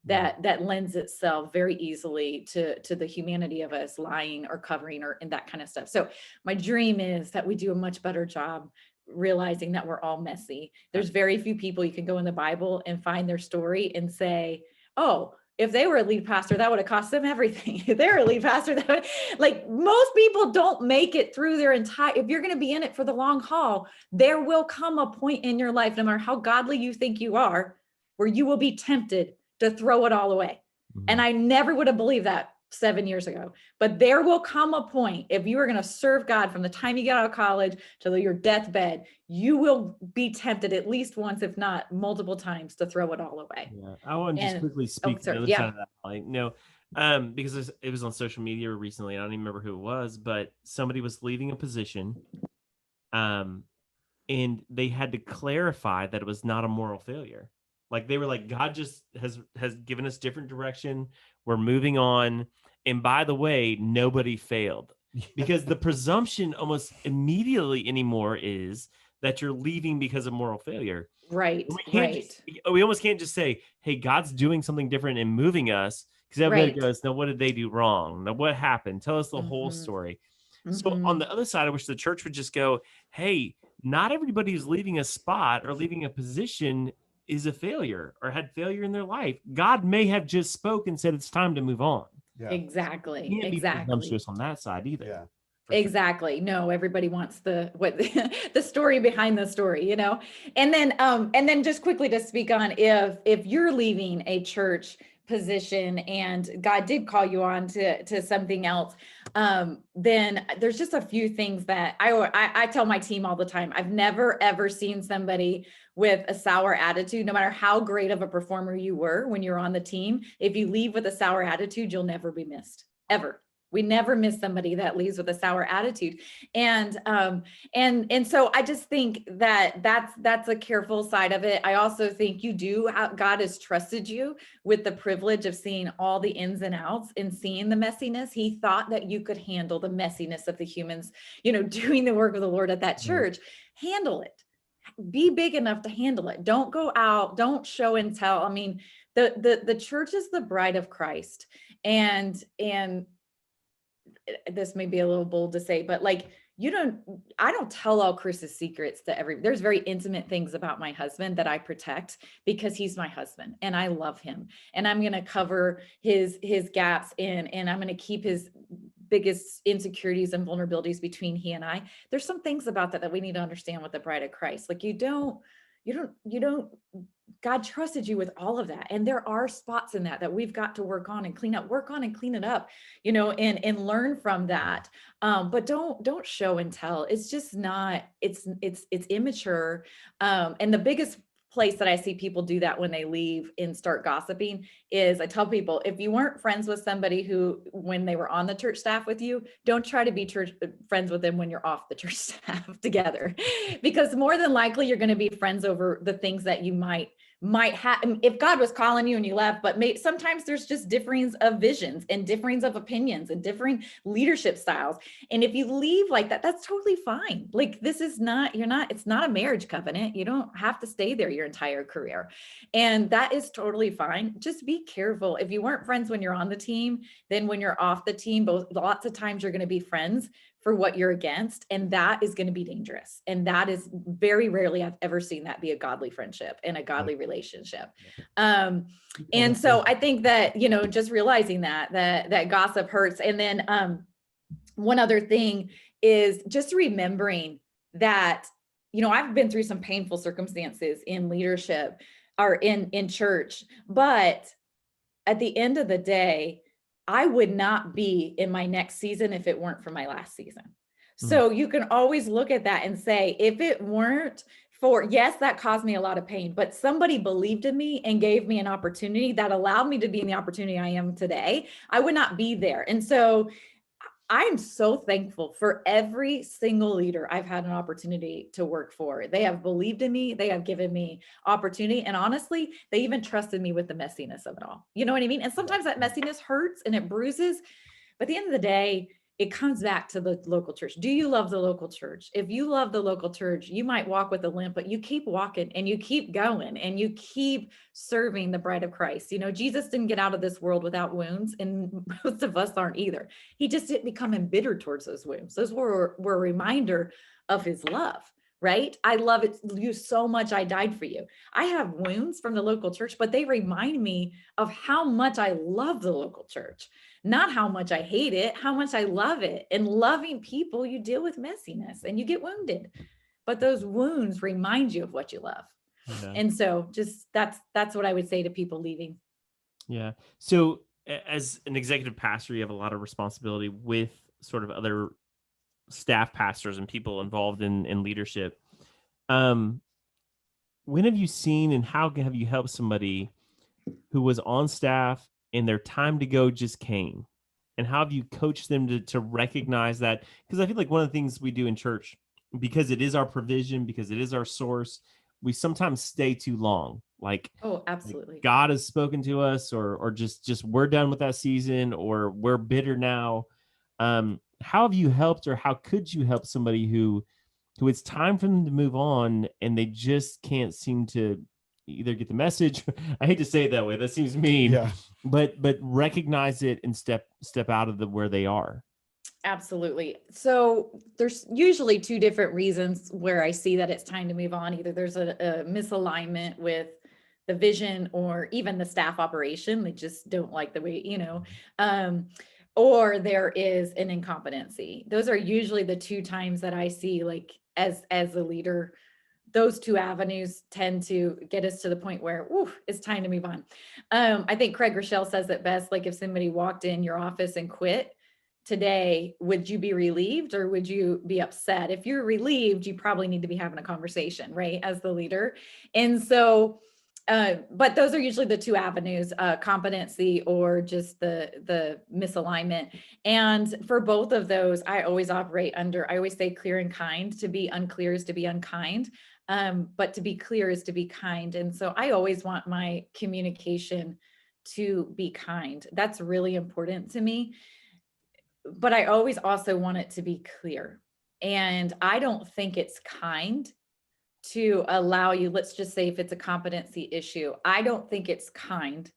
that lends itself very easily to the humanity of us lying or covering or and that kind of stuff. So my dream is that we do a much better job realizing that we're all messy. There's very few people you can go in the Bible and find their story and say, oh, if they were a lead pastor, that would have cost them everything. If they're a lead pastor, that would, like, most people don't make it through their entire, if you're going to be in it for the long haul, there will come a point in your life, no matter how godly you think you are, where you will be tempted to throw it all away. Mm-hmm. And I never would have believed that 7 years ago, but there will come a point, if you are going to serve God from the time you get out of college to your deathbed, you will be tempted at least once, if not multiple times, to throw it all away. Yeah, I want to just quickly speak to the other side of that. Like, because it was on social media recently, and I don't even remember who it was, but somebody was leaving a position, and they had to clarify that it was not a moral failure. Like, they were like, God just has given us different direction. We're moving on. And by the way, nobody failed, because the presumption almost immediately anymore is that you're leaving because of moral failure. Right. We almost can't just say, hey, God's doing something different and moving us, because everybody goes, no, what did they do wrong? Now, what happened? Tell us the whole story. So on the other side, I wish the church would just go, hey, not everybody who's leaving a spot or leaving a position is a failure or had failure in their life. God may have just spoken and said it's time to move on. Yeah. Exactly. You can't be presumptuous on that side either. Yeah. Exactly. Sure. No, everybody wants the story behind the story, And then just quickly to speak on, if you're leaving a church position and God did call you on to something else, then there's just a few things that I tell my team all the time. I've never, ever seen somebody with a sour attitude, no matter how great of a performer you were when you're on the team. If you leave with a sour attitude, you'll never be missed, ever. We never miss somebody that leaves with a sour attitude. And so I just think that that's a careful side of it. I also think God has trusted you with the privilege of seeing all the ins and outs and seeing the messiness. He thought that you could handle the messiness of the humans, doing the work of the Lord at that church. Handle it. be big enough to handle it. Don't go out, don't show and tell. I mean, the church is the bride of Christ. And this may be a little bold to say, but like, I don't tell all Chris's secrets to there's very intimate things about my husband that I protect because he's my husband and I love him. And I'm going to cover his gaps and I'm going to keep his biggest insecurities and vulnerabilities between he and I. There's some things about that we need to understand with the bride of Christ. Like you don't, God trusted you with all of that. And there are spots in that we've got to work on and clean it up, and learn from that. But don't show and tell. It's just not, it's immature. And the biggest place that I see people do that when they leave and start gossiping is I tell people, if you weren't friends with somebody who, when they were on the church staff with you, don't try to be friends with them when you're off the church staff together, because more than likely you're going to be friends over the things that you might have, if God was calling you and you left, but sometimes there's just difference of visions and difference of opinions and differing leadership styles. And if you leave like that, that's totally fine. Like this is not, it's not a marriage covenant. You don't have to stay there your entire career. And that is totally fine. Just be careful. If you weren't friends when you're on the team, then when you're off the team, lots of times you're going to be friends for what you're against. And that is going to be dangerous. And that is very rarely I've ever seen that be a godly friendship and a godly relationship. And so I think that, just realizing that gossip hurts. And then one other thing is just remembering that, I've been through some painful circumstances in leadership or in church, but at the end of the day, I would not be in my next season if it weren't for my last season. So you can always look at that and say, if it weren't for, yes, that caused me a lot of pain, but somebody believed in me and gave me an opportunity that allowed me to be in the opportunity I am today, I would not be there. And so I'm so thankful for every single leader I've had an opportunity to work for. They have believed in me. They have given me opportunity. And honestly, they even trusted me with the messiness of it all. You know what I mean? And sometimes that messiness hurts and it bruises. But at the end of the day, it comes back to the local church. Do you love the local church? If you love the local church, you might walk with a limp, but you keep walking and you keep going and you keep serving the bride of Christ. Jesus didn't get out of this world without wounds, and most of us aren't either. He just didn't become embittered towards those wounds. Those were a reminder of his love, right? I love you so much. I died for you. I have wounds from the local church, but they remind me of how much I love the local church. Not how much I hate it, how much I love it. And loving people, you deal with messiness and you get wounded, but those wounds remind you of what you love. Yeah. And so just that's what I would say to people leaving. Yeah. So as an executive pastor, you have a lot of responsibility with sort of other staff pastors and people involved in leadership. When have you seen and how have you helped somebody who was on staff and their time to go just came? And how have you coached them to recognize that? Because I feel like one of the things we do in church, because it is our provision, because it is our source, we sometimes stay too long. Like, oh, absolutely. Like God has spoken to us, or just we're done with that season, or we're bitter now. How have you helped, or how could you help somebody who it's time for them to move on and they just can't seem to either get the message? I hate to say it that way, that seems mean. Yeah. But recognize it and step out of where they are. Absolutely. So there's usually two different reasons where I see that it's time to move on. Either there's a misalignment with the vision or even the staff operation. They just don't like the way, or there is an incompetency. Those are usually the two times that I see, like as a leader, those two avenues tend to get us to the point where, it's time to move on. I think Craig Rochelle says it best. Like if somebody walked in your office and quit today, would you be relieved or would you be upset? If you're relieved, you probably need to be having a conversation, right? As the leader. And so, but those are usually the two avenues, competency or just the misalignment. And for both of those, I always operate under, I always say clear and kind. To be unclear is to be unkind. But to be clear is to be kind. And so I always want my communication to be kind. That's really important to me. But I always also want it to be clear. And I don't think it's kind to allow you, let's just say if it's a competency issue, I don't think it's kind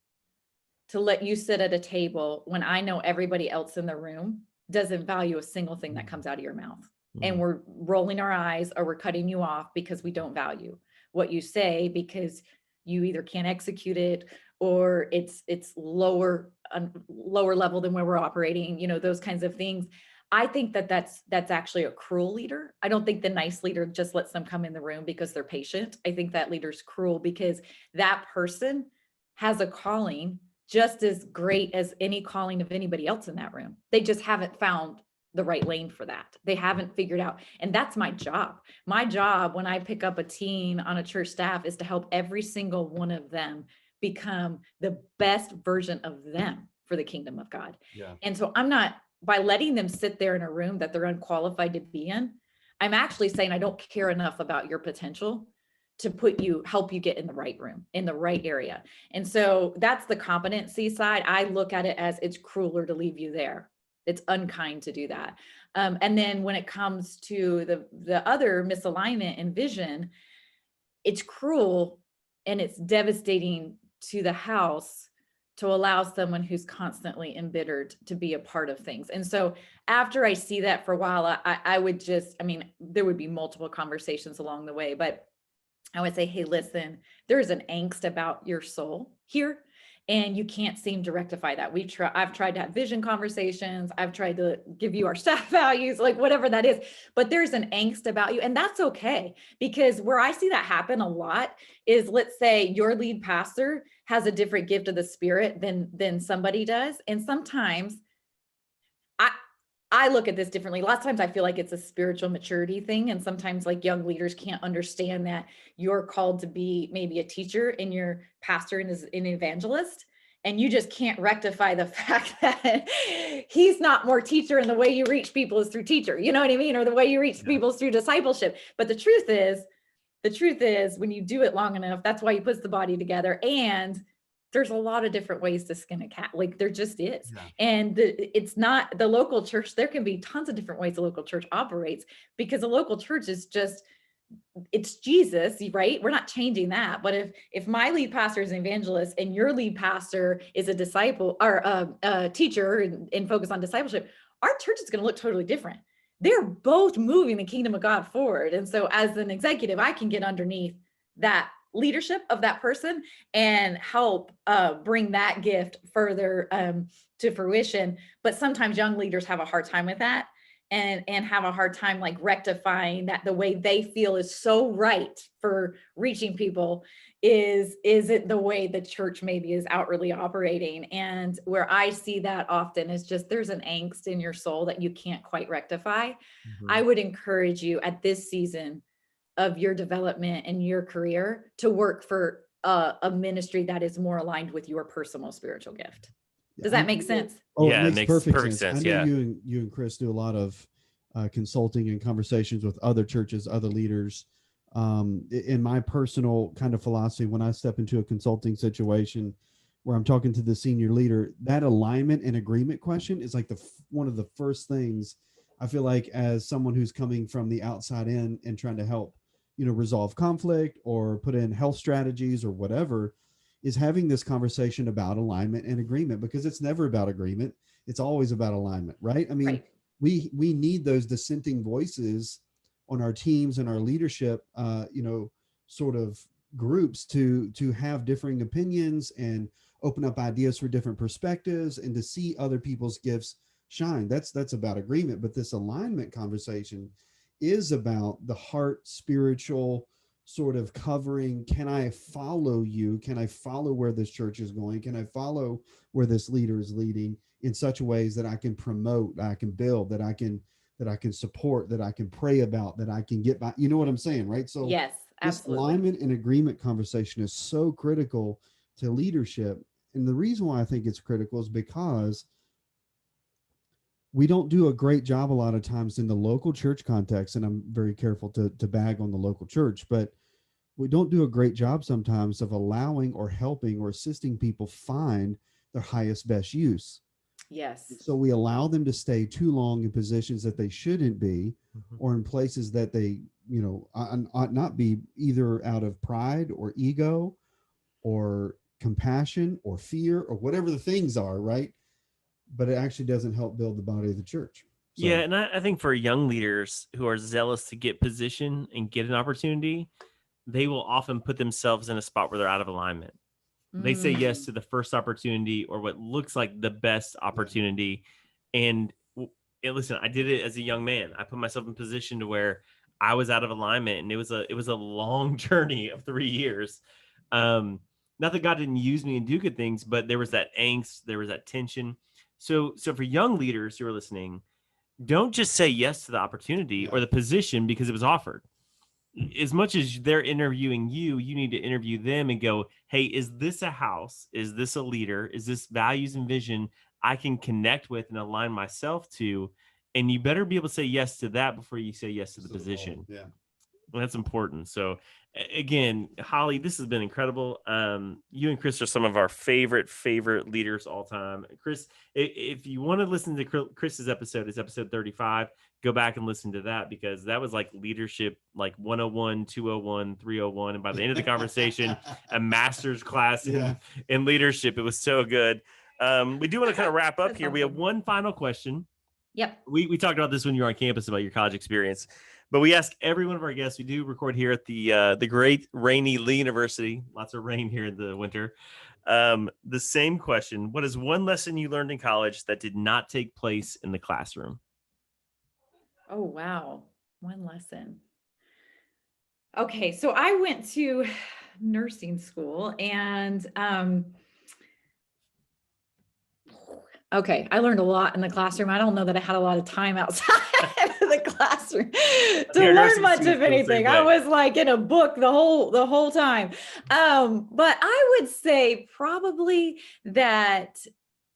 to let you sit at a table when I know everybody else in the room doesn't value a single thing that comes out of your mouth. And we're rolling our eyes or we're cutting you off because we don't value what you say, because you either can't execute it or it's lower level than where we're operating, you know, those kinds of things. I think that that's actually a cruel leader. I don't think the nice leader just lets them come in the room because they're patient. I think that leader's cruel because that person has a calling just as great as any calling of anybody else in that room. They just haven't found the right lane for that. They haven't figured out. And that's my job. My job when I pick up a teen on a church staff is to help every single one of them become the best version of them for the kingdom of God. Yeah. And so I'm not, by letting them sit there in a room that they're unqualified to be in, I'm actually saying I don't care enough about your potential to help you get in the right room, in the right area. And so that's the competency side. I look at it as it's crueler to leave you there. It's unkind to do that. And then when it comes to the other misalignment and vision, it's cruel and it's devastating to the house to allow someone who's constantly embittered to be a part of things. And so after I see that for a while, I would just, I mean, there would be multiple conversations along the way, but I would say, hey, listen, there's an angst about your soul here, and you can't seem to rectify that. I've tried to have vision conversations. I've tried to give you our staff values, like whatever that is, but there's an angst about you. And that's okay, because where I see that happen a lot is, let's say your lead pastor has a different gift of the Spirit than somebody does. And sometimes I look at this differently. Lots of times I feel like it's a spiritual maturity thing. And sometimes like young leaders can't understand that you're called to be maybe a teacher and your pastor is an evangelist. And you just can't rectify the fact that he's not more teacher, and the way you reach people is through teacher. You know what I mean? Or the way you reach people is through discipleship. But the truth is when you do it long enough, that's why he puts the body together. And there's a lot of different ways to skin a cat. Like there just is. Yeah. And it's not the local church. There can be tons of different ways the local church operates, because the local church is just, it's Jesus, right? We're not changing that. But if my lead pastor is an evangelist and your lead pastor is a disciple or a teacher and focus on discipleship, our church is going to look totally different. They're both moving the kingdom of God forward. And so as an executive, I can get underneath that leadership of that person and help bring that gift further to fruition. But sometimes young leaders have a hard time with that and have a hard time like rectifying that the way they feel is so right for reaching people is it the way the church maybe is outwardly operating. And where I see that often is just there's an angst in your soul that you can't quite rectify. Mm-hmm. I would encourage you at this season of your development and your career to work for a ministry that is more aligned with your personal spiritual gift. Does that make sense? Oh, yeah, it makes perfect sense. I know you and Chris do a lot of consulting and conversations with other churches, other leaders. In my personal kind of philosophy, when I step into a consulting situation where I'm talking to the senior leader, that alignment and agreement question is like one of the first things I feel like, as someone who's coming from the outside in and trying to help, resolve conflict or put in health strategies or whatever, is having this conversation about alignment and agreement, because it's never about agreement. It's always about alignment, right? I mean, right. We need those dissenting voices on our teams and our leadership, sort of groups to have differing opinions and open up ideas for different perspectives and to see other people's gifts shine. That's about agreement. But this alignment conversation is about the heart, spiritual sort of covering. Can I follow you? Can I follow where this church is going? Can I follow where this leader is leading in such ways that I can promote, that I can build, that I can support, that I can pray about, that I can get by? You know what I'm saying, right? So yes, absolutely. This alignment and agreement conversation is so critical to leadership. And the reason why I think it's critical is because we don't do a great job a lot of times in the local church context, and I'm very careful to bag on the local church, but we don't do a great job sometimes of allowing or helping or assisting people find their highest, best use. Yes. So we allow them to stay too long in positions that they shouldn't be, or in places that they ought not be either out of pride or ego or compassion or fear or whatever the things are, right? But it actually doesn't help build the body of the church. So, Yeah, and I think for young leaders who are zealous to get position and get an opportunity, they will often put themselves in a spot where they're out of alignment. They say yes to the first opportunity or what looks like the best opportunity. And, and listen, I did it as a young man. I put myself in position to where I was out of alignment, and it was a long journey of 3 years. Not that God didn't use me and do good things, but there was that angst, there was that tension. So for young leaders who are listening, don't just say yes to the opportunity or the position because it was offered. As much as they're interviewing you, you need to interview them and go, hey, is this a house? Is this a leader? Is this values and vision I can connect with and align myself to? And you better be able to say yes to that before you say yes to the position. Yeah. Well, that's important. So again, Holly, this has been incredible. You and Chris are some of our favorite leaders all time. Chris, if you want to listen to Chris's episode, it's episode 35. Go back and listen to that, because that was like leadership, like 101, 201, 301. And by the end of the conversation, a master's class in leadership. It was so good. We do want to kind of wrap up here. We have one final question. Yep. We talked about this when you were on campus about your college experience, but we ask every one of our guests. We do record here at the great rainy Lee University. Lots of rain here in the winter. The same question: what is one lesson you learned in college that did not take place in the classroom? Oh, wow. One lesson. Okay, so I went to nursing school, and okay, I learned a lot in the classroom. I don't know that I had a lot of time outside of the classroom to learn much of anything. I was like in a book the whole time. But I would say probably that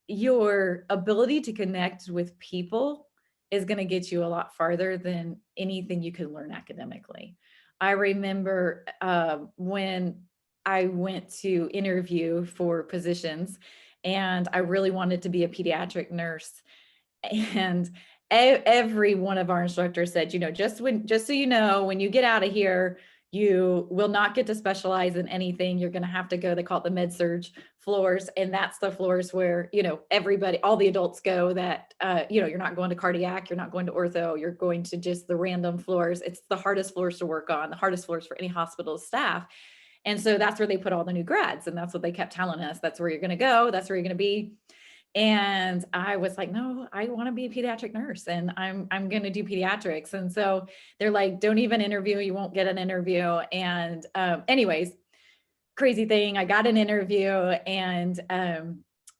your ability to connect with people is going to get you a lot farther than anything you could learn academically. I remember when I went to interview for positions, and I really wanted to be a pediatric nurse. And every one of our instructors said, just so you know, when you get out of here, you will not get to specialize in anything. You're going to have to go, they call it the med surge floors. And that's the floors where, everybody, all the adults go that, you're not going to cardiac, you're not going to ortho, you're going to just the random floors. It's the hardest floors to work on, the hardest floors for any hospital staff. And so that's where they put all the new grads. And that's what they kept telling us. That's where you're going to go. That's where you're going to be. And I was like, no, I want to be a pediatric nurse, and I'm going to do pediatrics. And so they're like, don't even interview. You won't get an interview. And anyways, crazy thing. I got an interview, and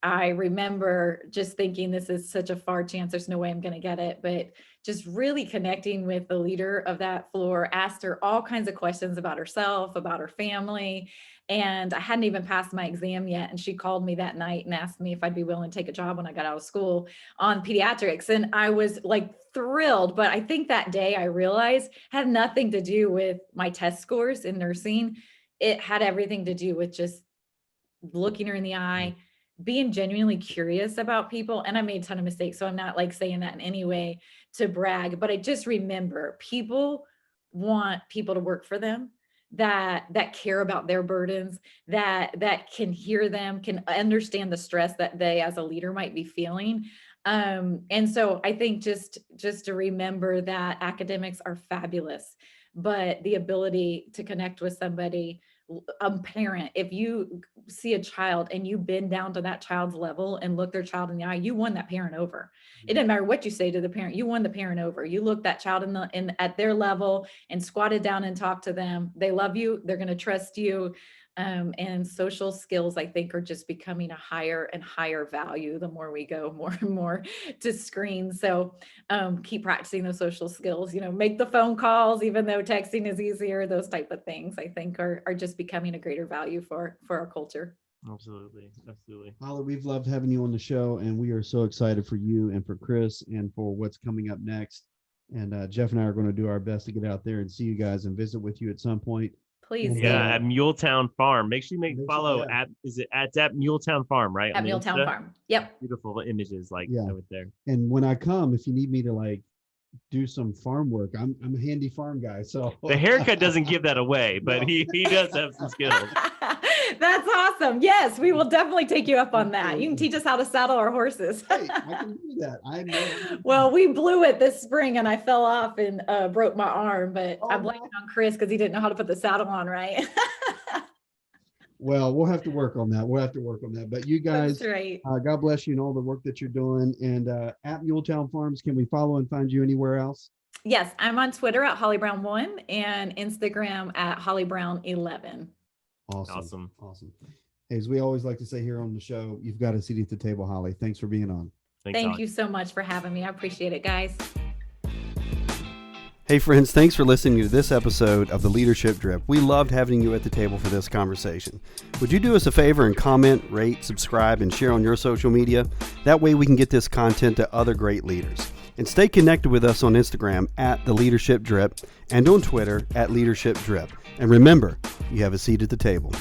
I remember just thinking, this is such a far chance. There's no way I'm going to get it. But just really connecting with the leader of that floor, asked her all kinds of questions about herself, about her family. And I hadn't even passed my exam yet. And she called me that night and asked me if I'd be willing to take a job when I got out of school on pediatrics. And I was like thrilled. But I think that day I realized had nothing to do with my test scores in nursing. It had everything to do with just looking her in the eye, being genuinely curious about people. And I made a ton of mistakes, so I'm not like saying that in any way to brag, but I just remember people want people to work for them, that care about their burdens, that can hear them, can understand the stress that they as a leader might be feeling. And so I think just to remember that academics are fabulous, but the ability to connect with somebody, a parent, if you see a child and you bend down to that child's level and look their child in the eye, you won that parent over. It doesn't matter what you say to the parent, you won the parent over. You look that child at their level and squatted down and talked to them. They love you. They're going to trust you. And social skills, I think, are just becoming a higher and higher value the more we go more and more to screens. So keep practicing those social skills, make the phone calls, even though texting is easier. Those type of things, I think, are just becoming a greater value for our culture. Absolutely. Holly, we've loved having you on the show, and we are so excited for you and for Chris and for what's coming up next. And Jeff and I are going to do our best to get out there and see you guys and visit with you at some point. Please. Yeah, at Muletown Farm. Make sure you follow at Muletown Farm, right? At Muletown Farm. Yep. Beautiful images right there. And when I come, if you need me to do some farm work. I'm a handy farm guy, so The haircut doesn't give that away, but he does have some skills. That's awesome. Yes, we will definitely take you up on that. You can teach us how to saddle our horses. Hey, I can do that. I know. Well, we blew it this spring and I fell off and broke my arm, but I blame it on Chris because he didn't know how to put the saddle on right. Well, we'll have to work on that. But you guys, That's right. God bless you and all the work that you're doing. And at Muletown Farms, can we follow and find you anywhere else? Yes, I'm on Twitter at hollybrown1 and Instagram at hollybrown11. Awesome. Hey, as we always like to say here on the show, you've got a seat at the table, Holly. Thanks for being on. Thank you so much for having me. I appreciate it, guys. Hey friends, thanks for listening to this episode of the Leadership Drip. We loved having you at the table for this conversation. Would you do us a favor and comment, rate, subscribe, and share on your social media? That way we can get this content to other great leaders. And stay connected with us on Instagram at The Leadership Drip and on Twitter at Leadership Drip. And remember, you have a seat at the table.